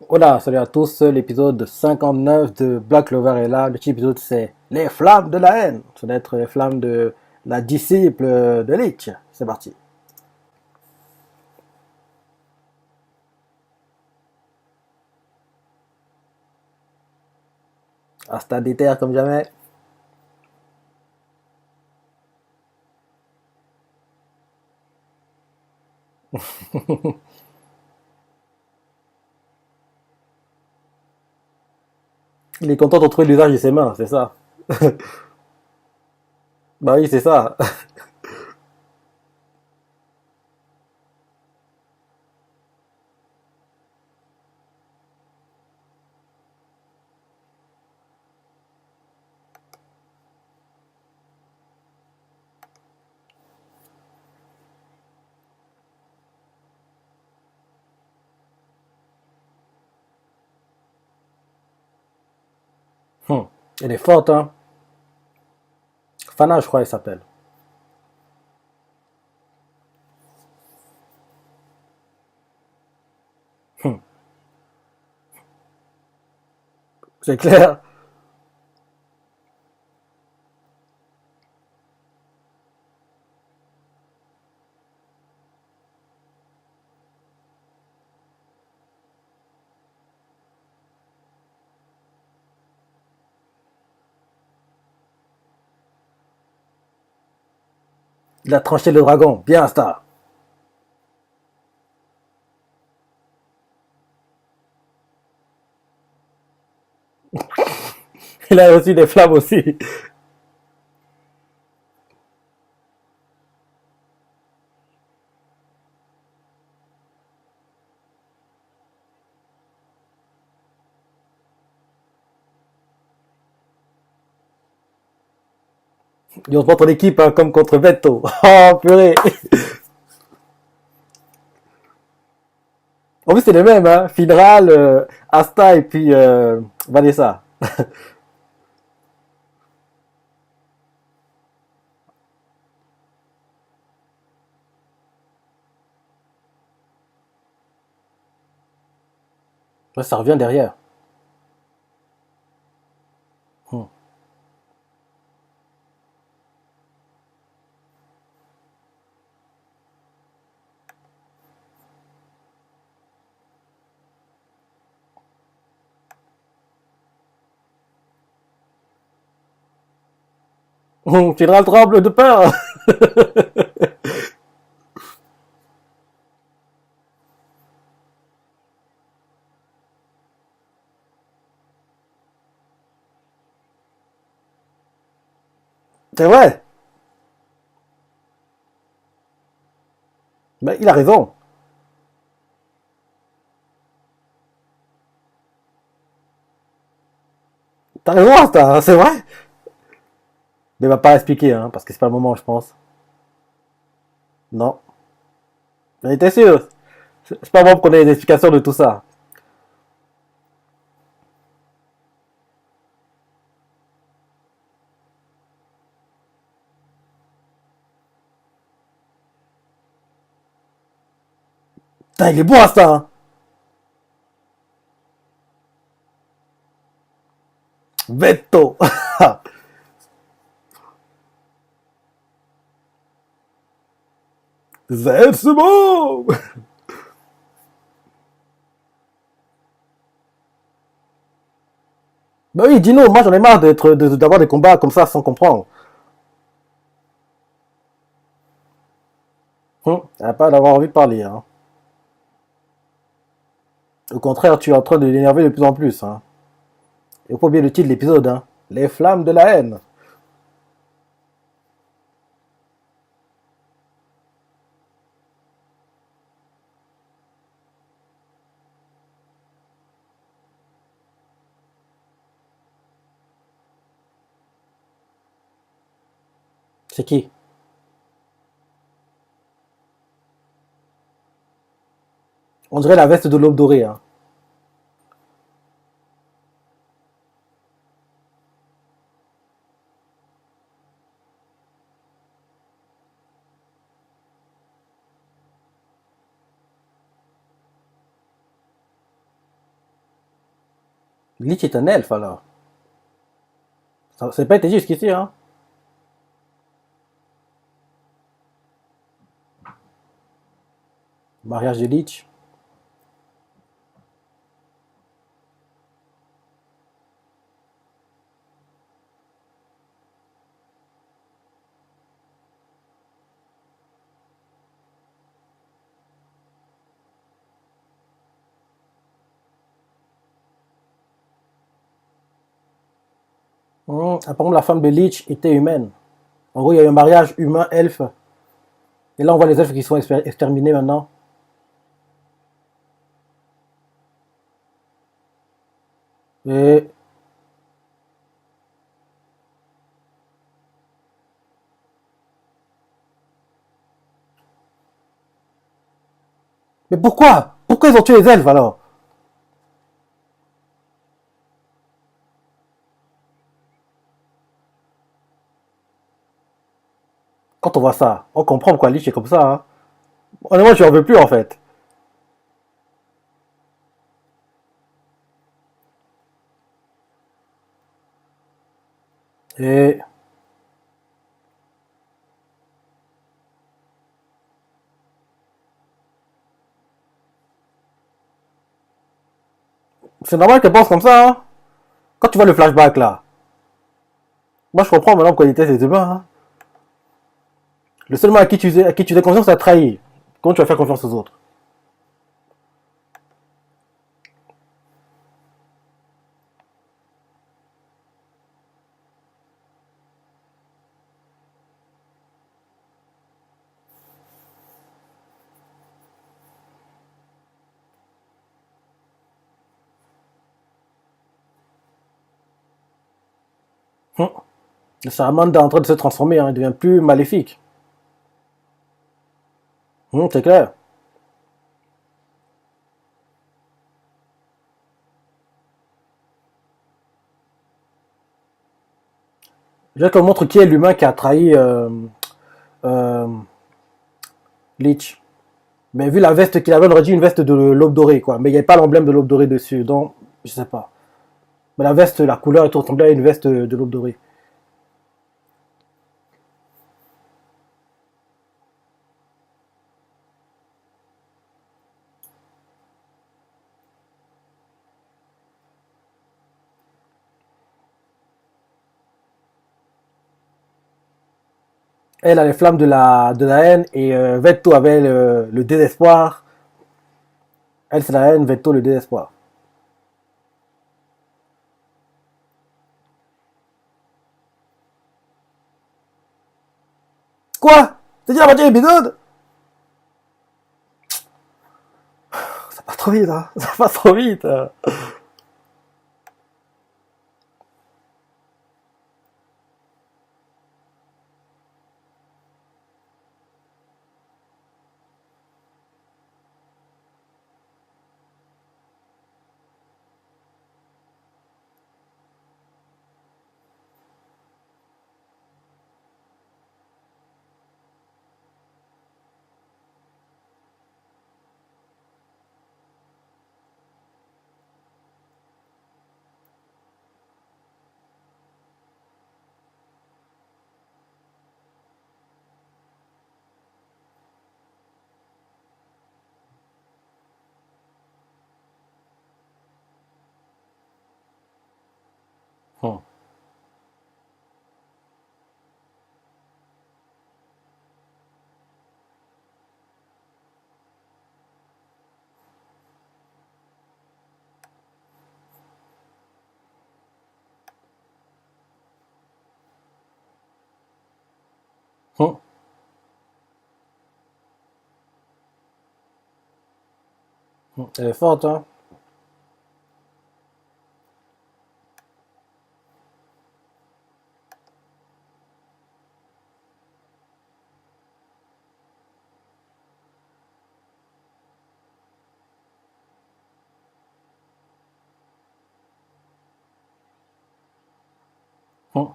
Voilà, salut à tous, l'épisode 59 de Black Clover est là. Le petit épisode c'est les flammes de la haine. Ça doit être les flammes de la disciple de Lich. C'est parti. Hasta déter comme jamais. Il est content de retrouver l'usage de ses mains, c'est ça. Bah oui, c'est ça. Hum. Elle est forte, hein. Fana, je crois, elle s'appelle. Hum. C'est clair. Il a tranché le dragon. Bien, Asta. Il a reçu des flammes aussi. Et on se bat ton équipe hein, comme contre Beto. Oh, purée. En plus, c'est les mêmes, hein. Fidral, Asta et puis Vanessa. Ouais, ça revient derrière. Hmm. Fidral tremble de peur. C'est vrai. Mais il a raison. T'as raison, Asta, hein, c'est vrai. Mais il va pas expliquer, hein, parce que c'est pas le moment, je pense. Non. Mais t'es sûr. C'est pas bon qu'on ait des explications de tout ça. Putain, il est bon, Asta. Hein. Veto. C'est bon. Bah oui, dis-nous, moi j'en ai marre d'avoir des combats comme ça sans comprendre. Elle a pas d'avoir envie de parler. Hein. Au contraire, tu es en train de l'énerver de plus en plus. Hein. Et faut pas oublier le titre de l'épisode. Hein. Les flammes de la haine. C'est qui? On dirait la veste de l'aube dorée. Hein. Lich est un elfe alors. Ça n'a pas été dit jusqu'ici, hein. Mariage de Lich. Ah, par contre, la femme de Lich était humaine. En gros, il y a eu un mariage humain-elfe. Et là, on voit les elfes qui sont exterminés maintenant. Et... Mais pourquoi? Pourquoi ils ont tué les elfes alors? Quand on voit ça, on comprend pourquoi Lich est comme ça, hein. Honnêtement, je n'en veux plus en fait. Et c'est normal qu'elle pense comme ça, hein. Quand tu vois le flashback là, moi je comprends maintenant pourquoi ils étaient ces humains, hein. Le seul moment à qui tu fais confiance, c'est à trahir. Comment tu vas faire confiance aux autres? Hum. Le Salamandre est en train de se transformer, hein. Il devient plus maléfique. C'est clair. Je vais te montrer qui est l'humain qui a trahi euh, Lich. Mais vu la veste qu'il avait, on aurait dit une veste de l'aube dorée, quoi. Mais il n'y avait pas l'emblème de l'aube dorée dessus, donc je sais pas. Mais la veste, la couleur, elle ressemblait à une veste de l'aube dorée. Elle a les flammes de la haine et Vetto avait le désespoir. Elle, c'est la haine, Vetto, le désespoir. Quoi? C'est dit la moitié de l'épisode? Ça passe trop vite, hein. Ça passe trop vite, hein. Hum, hum, Elle est forte, hein. Hum.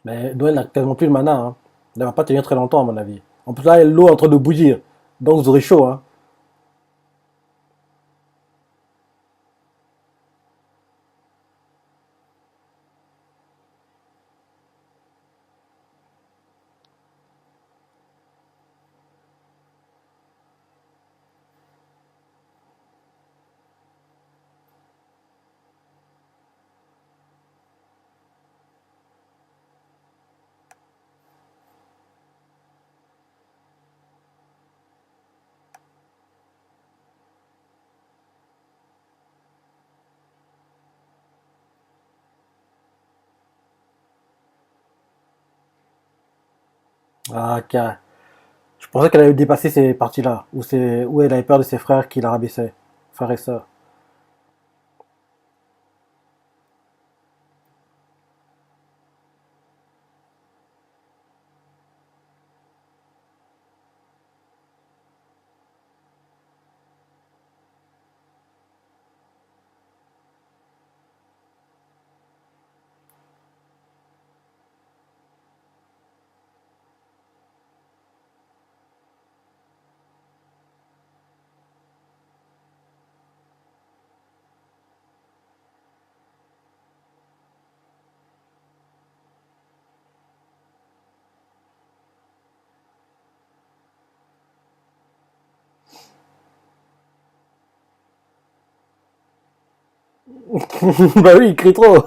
Mais Noël n'a quasiment plus de mana, hein. Elle va pas tenir très longtemps, à mon avis. En plus, là, l'eau est en train de bouillir. Donc, vous aurez chaud, hein. Ah, ok. Je pensais qu'elle avait dépassé ces parties-là, où elle avait peur de ses frères qui la rabaissaient. Frères et sœurs. Bah oui, il crie trop.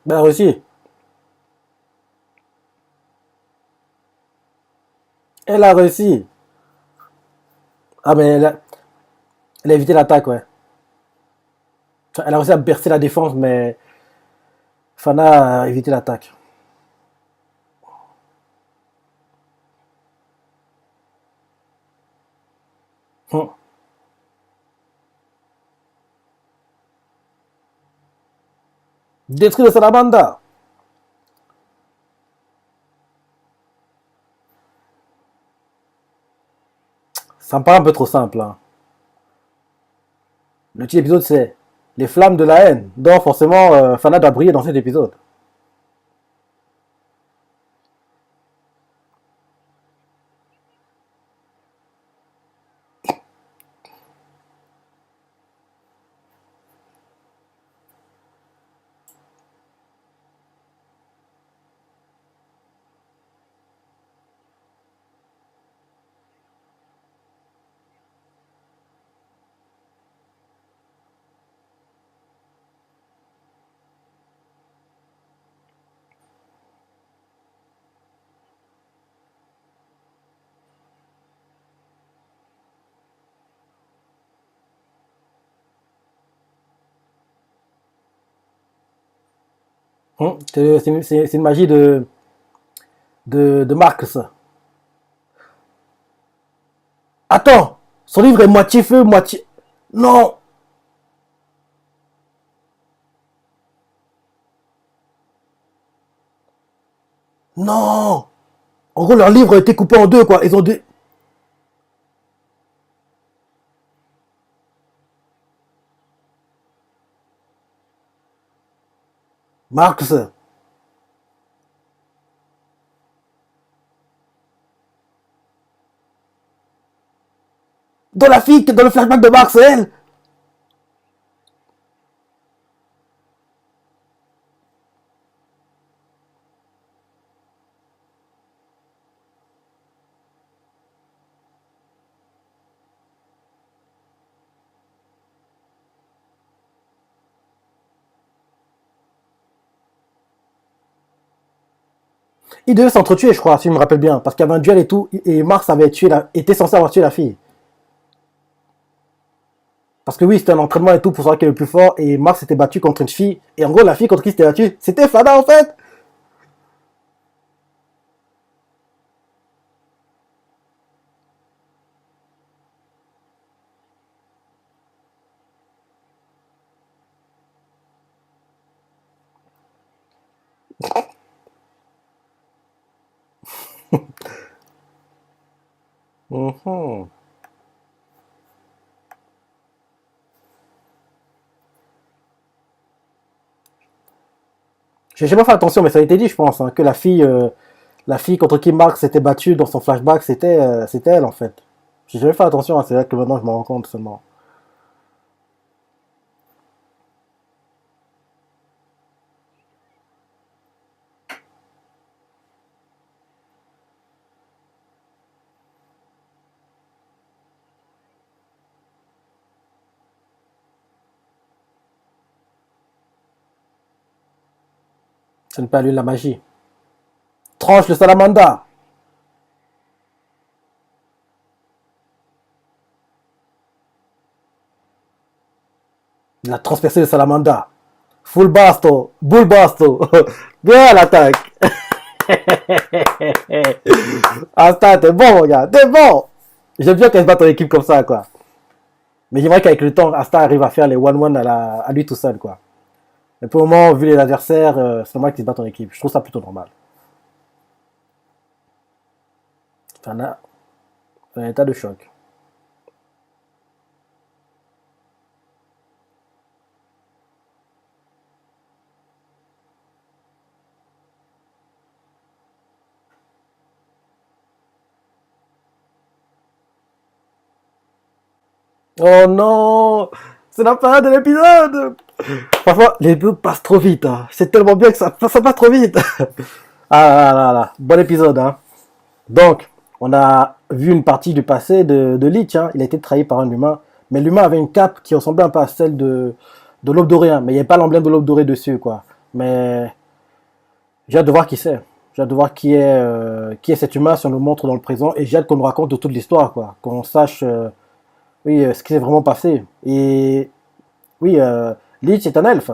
Elle a réussi. Elle a réussi. Ah, mais elle a évité l'attaque, ouais. Enfin, elle a réussi à bercer la défense, mais Fana a évité l'attaque. Détruit le Salabanda. Ça me paraît un peu trop simple, hein. Le titre épisode, c'est Les flammes de la haine. Donc, forcément, Fana doit briller dans cet épisode. C'est une magie de Marx. Attends, son livre est moitié feu, moitié. Non, non. En gros, leur livre a été coupé en deux, quoi. Ils ont dit Marx, dans la fille, dans le flashback de Marx, c'est elle. Ils devaient s'entretuer, je crois, si je me rappelle bien, parce qu'il y avait un duel et tout, et Mars avait était censé avoir tué la fille. Parce que oui, c'était un entraînement et tout pour savoir qui est le plus fort, et Mars s'était battu contre une fille, et en gros, la fille contre qui s'était battue, c'était Fana en fait. Mhm. J'ai jamais fait attention, mais ça a été dit, je pense, hein, que la fille contre qui Mark s'était battue dans son flashback, c'était elle en fait. J'ai jamais fait attention, hein, c'est vrai que maintenant je m'en rends compte seulement. Ce n'est pas lui la magie. Tranche le salamanda. Il a transpercé le salamanda. Full basto, bull basto. Bien l'attaque. Asta, t'es bon, mon gars, t'es bon. J'aime bien quand il se bat en équipe comme ça, quoi. Mais j'aimerais qu'avec le temps, Asta arrive à faire les one-one à lui tout seul, quoi. Mais pour le moment, vu les adversaires, c'est normal qu'ils se battent en équipe. Je trouve ça plutôt normal. C'est un état de choc. Oh non! C'est la fin de l'épisode! Parfois, les épisodes passent trop vite, hein. C'est tellement bien que ça passe trop vite. Ah là là là. Bon épisode, hein. Donc, on a vu une partie du passé de Lich, hein. Il a été trahi par un humain. Mais l'humain avait une cape qui ressemblait un peu à celle de l'aube dorée, hein. Mais il n'y avait pas l'emblème de l'aube dorée dessus, quoi. Mais j'ai hâte de voir qui c'est. J'ai hâte de voir qui est cet humain si on nous montre dans le présent. Et j'ai hâte qu'on nous raconte de toute l'histoire, quoi. Qu'on sache, oui, ce qui s'est vraiment passé. Et oui, Lich est un elfe.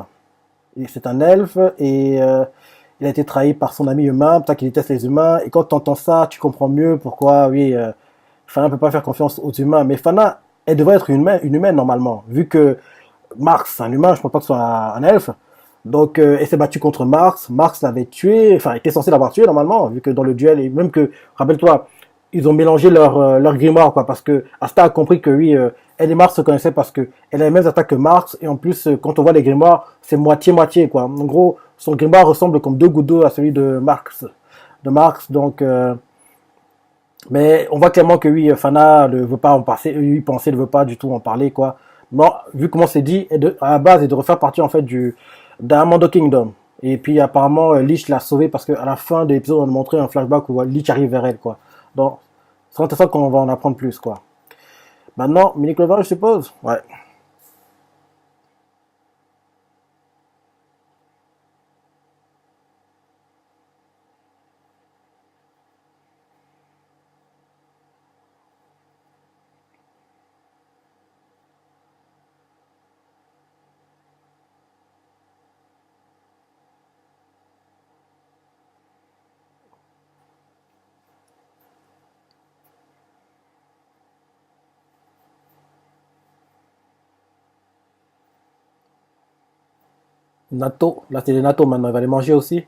C'est un elfe et il a été trahi par son ami humain, peut-être qu'il déteste les humains. Et quand tu entends ça, tu comprends mieux pourquoi, oui, Fana ne peut pas faire confiance aux humains. Mais Fana, elle devrait être une humaine normalement, vu que Marx, c'est un humain, je ne pense pas que ce soit un elfe. Donc, elle s'est battue contre Marx. Marx l'avait tué, enfin, il était censé l'avoir tué normalement, vu que dans le duel, et même que, rappelle-toi, ils ont mélangé leur grimoire, quoi, parce que Asta a compris que oui, elle et Marx se connaissaient parce que elle a les mêmes attaques que Marx, et en plus, quand on voit les grimoires, c'est moitié-moitié, quoi. En gros, son grimoire ressemble comme deux gouttes d'eau à celui de Marx, donc, mais on voit clairement que oui, Fana ne veut pas en passer, y penser, ne veut pas du tout en parler, quoi. Bon, vu comment c'est dit, à la base, elle devrait faire partie, en fait, d'Amando Kingdom. Et puis, apparemment, Lich l'a sauvé parce qu'à la fin de l'épisode, on a montré un flashback où Lich arrive vers elle, quoi. Donc, c'est intéressant qu'on va en apprendre plus, quoi. Maintenant, Mini Clover, je suppose? Ouais. Natto. Là, c'est les natto maintenant. Il va les manger aussi.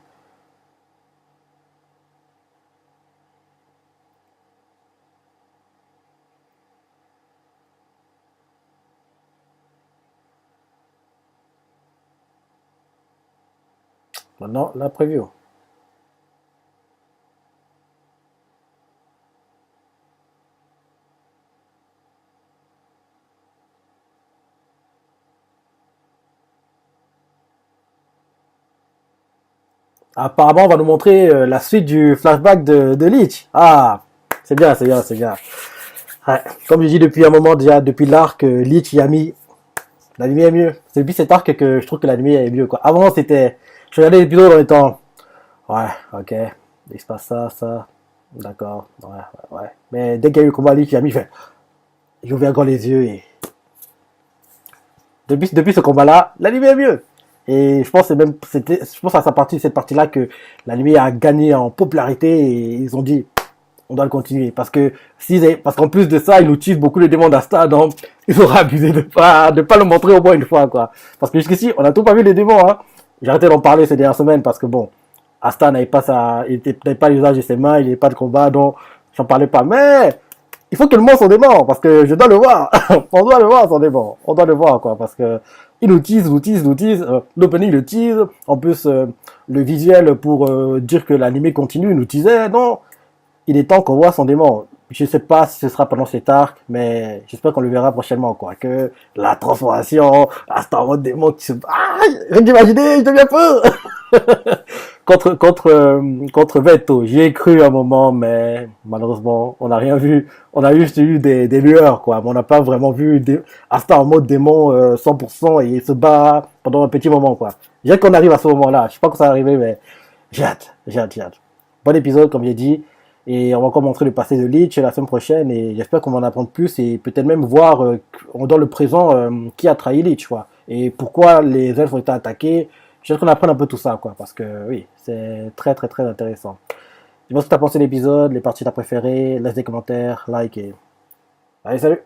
Maintenant, la preview. Apparemment, on va nous montrer la suite du flashback de Lich. Ah, c'est bien, c'est bien, c'est bien. Ouais. Comme je dis depuis un moment déjà, depuis l'arc, Lich y a mis. L'anime est mieux. C'est depuis cet arc que je trouve que l'anime est mieux, quoi. Avant, c'était. Je regardais l'épisode en étant. Ouais, ok. Il se passe ça, ça. D'accord. Ouais, ouais, ouais. Mais dès qu'il y a eu le combat, Lich, il a fait. Il a ouvert grand les yeux et depuis ce combat-là, l'anime est mieux. Et je pense que je pense à sa partie, cette partie-là que l'anime a gagné en popularité et ils ont dit, on doit le continuer parce que parce qu'en plus de ça, ils nous utilisent beaucoup les démons d'Asta, donc ils auraient abusé de pas le montrer au moins une fois, quoi. Parce que jusqu'ici, on a tout pas vu les démons, hein. J'ai arrêté d'en parler ces dernières semaines parce que bon, Asta n'avait pas l'usage de ses mains, il n'avait pas de combat, donc j'en parlais pas. Mais il faut que le monde s'en dément parce que je dois le voir. On doit le voir, son dément. On doit le voir, quoi, parce que il nous tease, l'opening le tease, en plus le visuel pour dire que l'anime continue nous teasait, non, il est temps qu'on voit son démon. Je sais pas si ce sera pendant cet arc, mais j'espère qu'on le verra prochainement, quoi. Que la transformation, Asta en mode démon qui se... Ah, rien d'imaginer, je deviens feu. Contre Veto. J'y ai cru un moment, mais malheureusement, on n'a rien vu. On a juste eu des lueurs, quoi. Mais on n'a pas vraiment vu Asta en mode démon 100% et il se bat pendant un petit moment, quoi. J'ai hâte qu'on arrive à ce moment-là. Je sais pas quand ça va arriver, mais j'ai hâte. Bon épisode, comme j'ai dit. Et on va encore montrer le passé de Lich la semaine prochaine et j'espère qu'on va en apprendre plus et peut-être même voir dans le présent qui a trahi Lich, quoi. Et pourquoi les elfes ont été attaqués. J'espère qu'on apprenne un peu tout ça, quoi. Parce que oui, c'est très très très intéressant. Je sais pas ce que t'as pensé de l'épisode, les parties que t'as préférées, laisse des commentaires, like et... Allez, salut!